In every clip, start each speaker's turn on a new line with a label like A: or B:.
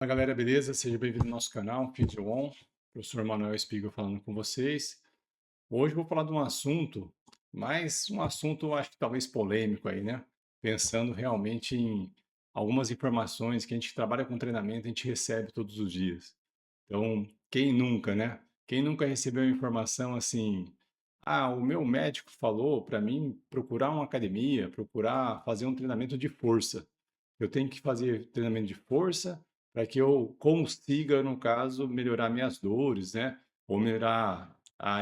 A: Fala galera, beleza? Seja bem-vindo ao nosso canal, PhysioOn. Professor Manuel Espiga falando com vocês. Hoje eu vou falar de um assunto, mas um assunto acho que talvez polêmico aí, né? Pensando realmente em algumas informações que a gente trabalha com treinamento, a gente recebe todos os dias. Então, quem nunca, né? Quem nunca recebeu informação assim, o meu médico falou para mim procurar uma academia, procurar fazer um treinamento de força. Eu tenho que fazer treinamento de força para que eu consiga, no caso, melhorar minhas dores, né? Ou melhorar,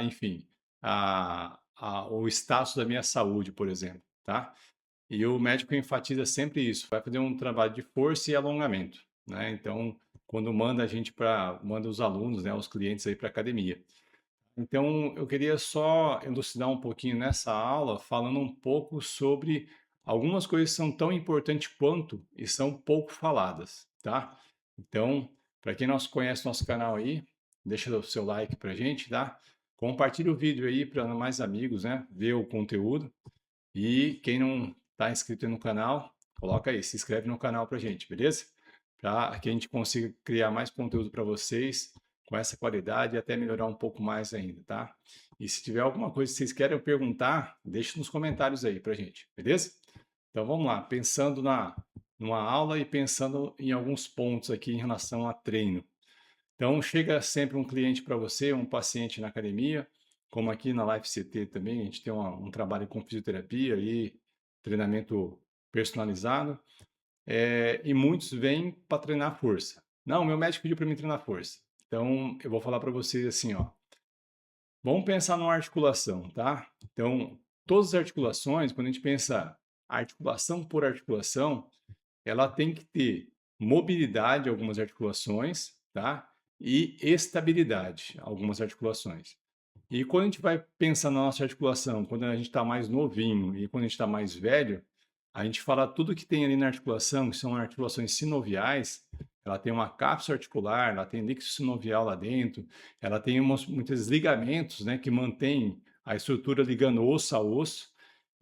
A: enfim, o status da minha saúde, por exemplo, tá? E o médico enfatiza sempre isso, vai fazer um trabalho de força e alongamento, né? Então, quando manda os alunos, né, os clientes aí para academia. Então, eu queria só elucidar um pouquinho nessa aula, falando um pouco sobre algumas coisas que são tão importantes quanto e são pouco faladas, tá? Então, para quem não conhece nosso canal aí, deixa o seu like pra gente, tá? Compartilha o vídeo aí para mais amigos, né, ver o conteúdo. E quem não está inscrito no canal, coloca aí, se inscreve no canal pra gente, beleza? Para que a gente consiga criar mais conteúdo para vocês com essa qualidade e até melhorar um pouco mais ainda, tá? E se tiver alguma coisa que vocês querem perguntar, deixe nos comentários aí pra gente, beleza? Então vamos lá, pensando numa aula e pensando em alguns pontos aqui em relação a treino. Então chega sempre um cliente para você, um paciente na academia, como aqui na Life CT também, a gente tem um trabalho com fisioterapia e treinamento personalizado. E muitos vêm para treinar força. Não, meu médico pediu para mim treinar força. Então, eu vou falar para vocês assim, ó. Vamos pensar numa articulação, tá? Então, todas as articulações, quando a gente pensa articulação por articulação, ela tem que ter mobilidade, algumas articulações, tá? E estabilidade, algumas articulações. E quando a gente vai pensar na nossa articulação, quando a gente está mais novinho e quando a gente está mais velho, a gente fala tudo que tem ali na articulação, que são articulações sinoviais, ela tem uma cápsula articular, ela tem líquido sinovial lá dentro, ela tem muitos ligamentos, né, que mantêm a estrutura ligando osso a osso,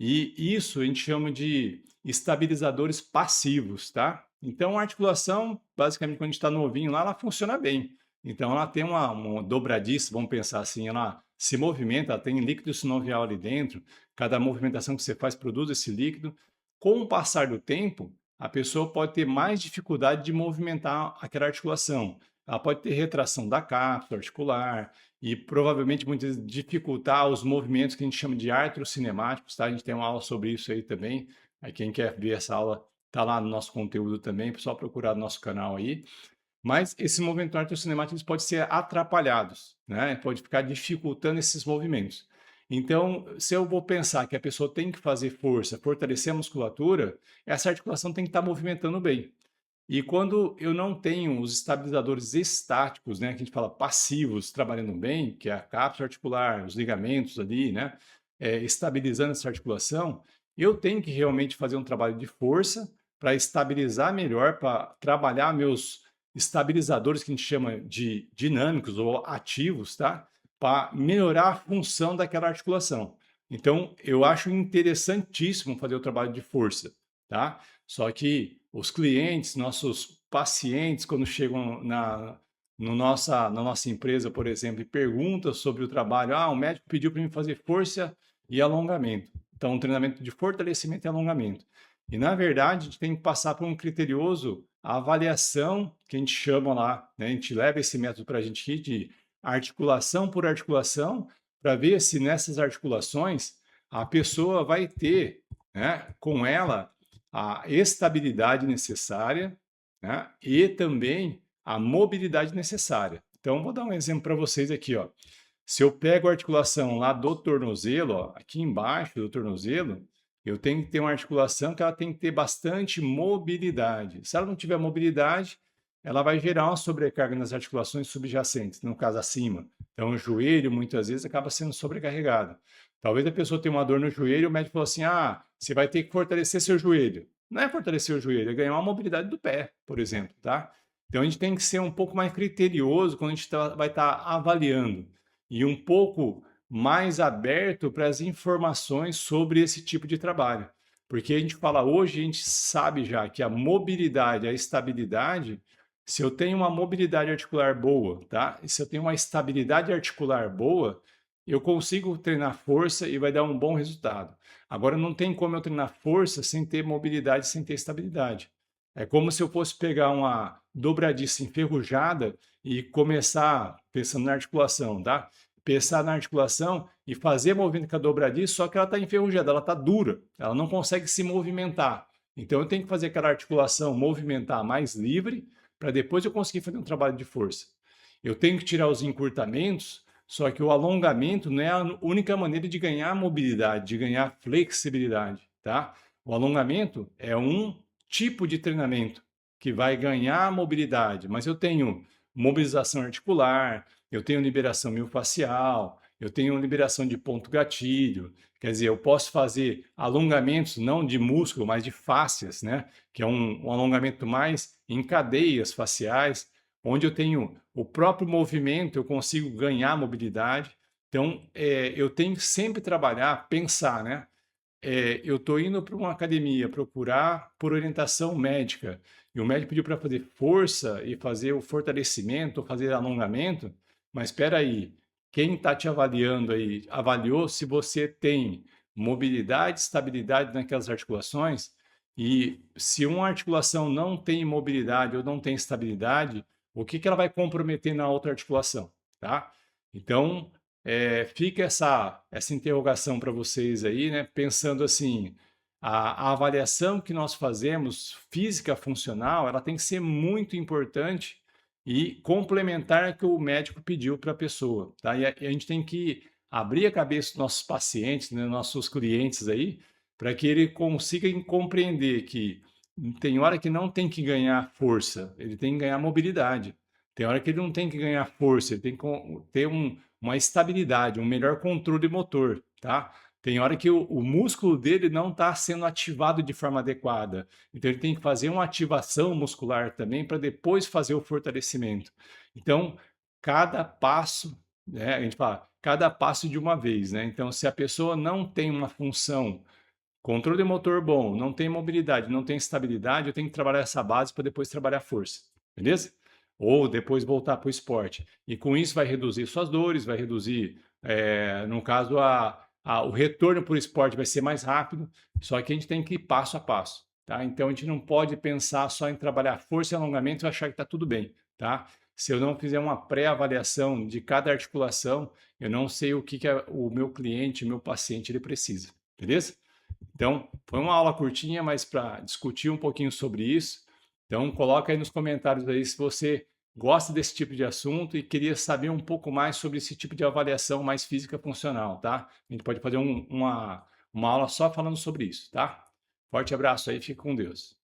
A: e isso a gente chama de estabilizadores passivos, tá? Então, a articulação, basicamente, quando a gente está novinho lá, ela funciona bem. Então, ela tem uma dobradiça, vamos pensar assim, ela se movimenta, ela tem líquido sinovial ali dentro, cada movimentação que você faz produz esse líquido. Com o passar do tempo, a pessoa pode ter mais dificuldade de movimentar aquela articulação. Ela pode ter retração da cápsula articular e provavelmente muitas vezes dificultar os movimentos que a gente chama de artrocinemáticos, tá? A gente tem uma aula sobre isso aí também. Aí quem quer ver essa aula está lá no nosso conteúdo também, é só procurar no nosso canal aí. Mas esses movimentos artrocinemáticos podem ser atrapalhados, né? Pode ficar dificultando esses movimentos. Então, se eu vou pensar que a pessoa tem que fazer força, fortalecer a musculatura, essa articulação tem que estar movimentando bem. E quando eu não tenho os estabilizadores estáticos, né, que a gente fala passivos, trabalhando bem, que é a cápsula articular, os ligamentos ali, né, estabilizando essa articulação, eu tenho que realmente fazer um trabalho de força para estabilizar melhor, para trabalhar meus estabilizadores que a gente chama de dinâmicos ou ativos, tá? Para melhorar a função daquela articulação. Então, eu acho interessantíssimo fazer o trabalho de força, tá? Só que os clientes, nossos pacientes, quando chegam na nossa empresa, por exemplo, e perguntam sobre o trabalho, o médico pediu para mim fazer força e alongamento. Então, um treinamento de fortalecimento e alongamento. E, na verdade, a gente tem que passar por um criterioso avaliação, que a gente chama lá, né? A gente leva esse método para a gente ir de articulação por articulação, para ver se nessas articulações a pessoa vai ter, né, com ela a estabilidade necessária, né, e também a mobilidade necessária. Então, vou dar um exemplo para vocês aqui, ó. Se eu pego a articulação lá do tornozelo, ó, aqui embaixo do tornozelo, eu tenho que ter uma articulação que ela tem que ter bastante mobilidade. Se ela não tiver mobilidade, ela vai gerar uma sobrecarga nas articulações subjacentes, no caso acima. Então, o joelho, muitas vezes, acaba sendo sobrecarregado. Talvez a pessoa tenha uma dor no joelho e o médico falou assim, você vai ter que fortalecer seu joelho. Não é fortalecer o joelho, é ganhar uma mobilidade do pé, por exemplo, tá? Então, a gente tem que ser um pouco mais criterioso quando a gente vai estar avaliando e um pouco mais aberto para as informações sobre esse tipo de trabalho. Porque a gente fala hoje, a gente sabe já que a mobilidade, a estabilidade Se eu tenho uma mobilidade articular boa, tá? E se eu tenho uma estabilidade articular boa, eu consigo treinar força e vai dar um bom resultado. Agora, não tem como eu treinar força sem ter mobilidade, sem ter estabilidade. É como se eu fosse pegar uma dobradiça enferrujada e começar, pensando na articulação, tá? Pensar na articulação e fazer movimento com a dobradiça, só que ela está enferrujada, ela está dura, ela não consegue se movimentar. Então, eu tenho que fazer aquela articulação movimentar mais livre para depois eu conseguir fazer um trabalho de força. Eu tenho que tirar os encurtamentos, só que o alongamento não é a única maneira de ganhar mobilidade, de ganhar flexibilidade, tá? O alongamento é um tipo de treinamento que vai ganhar mobilidade, mas eu tenho mobilização articular, eu tenho liberação miofascial, eu tenho liberação de ponto gatilho, quer dizer, eu posso fazer alongamentos não de músculo, mas de fáscias, né? Que é um alongamento mais em cadeias faciais, onde eu tenho o próprio movimento, eu consigo ganhar mobilidade. Então, eu tenho que sempre trabalhar, pensar, né? Eu estou indo para uma academia procurar por orientação médica e o médico pediu para fazer força e fazer o fortalecimento, fazer alongamento, mas espera aí, quem está te avaliando aí avaliou se você tem mobilidade, estabilidade naquelas articulações e se uma articulação não tem mobilidade ou não tem estabilidade, o que que ela vai comprometer na outra articulação, tá? Então, fica essa interrogação para vocês aí, né? Pensando assim, a avaliação que nós fazemos, física funcional, ela tem que ser muito importante e complementar o que o médico pediu para a pessoa, tá? E a gente tem que abrir a cabeça dos nossos pacientes, né, nossos clientes aí, para que ele consiga compreender que tem hora que não tem que ganhar força, ele tem que ganhar mobilidade. Tem hora que ele não tem que ganhar força, ele tem que ter uma estabilidade, um melhor controle motor, tá? Tem hora que o músculo dele não está sendo ativado de forma adequada. Então, ele tem que fazer uma ativação muscular também para depois fazer o fortalecimento. Então, cada passo, né, a gente fala, cada passo de uma vez, né? Então, se a pessoa não tem uma função, controle motor bom, não tem mobilidade, não tem estabilidade, eu tenho que trabalhar essa base para depois trabalhar força, beleza? Ou depois voltar para o esporte. E com isso vai reduzir suas dores, vai reduzir, no caso, o retorno para o esporte vai ser mais rápido, só que a gente tem que ir passo a passo, tá? Então a gente não pode pensar só em trabalhar força e alongamento e achar que está tudo bem, tá? Se eu não fizer uma pré-avaliação de cada articulação, eu não sei o que o meu cliente, o meu paciente, ele precisa, beleza? Então, foi uma aula curtinha, mas para discutir um pouquinho sobre isso. Então, coloca aí nos comentários aí se você gosta desse tipo de assunto e queria saber um pouco mais sobre esse tipo de avaliação mais física funcional, tá? A gente pode fazer uma aula só falando sobre isso, tá? Forte abraço aí, fique com Deus.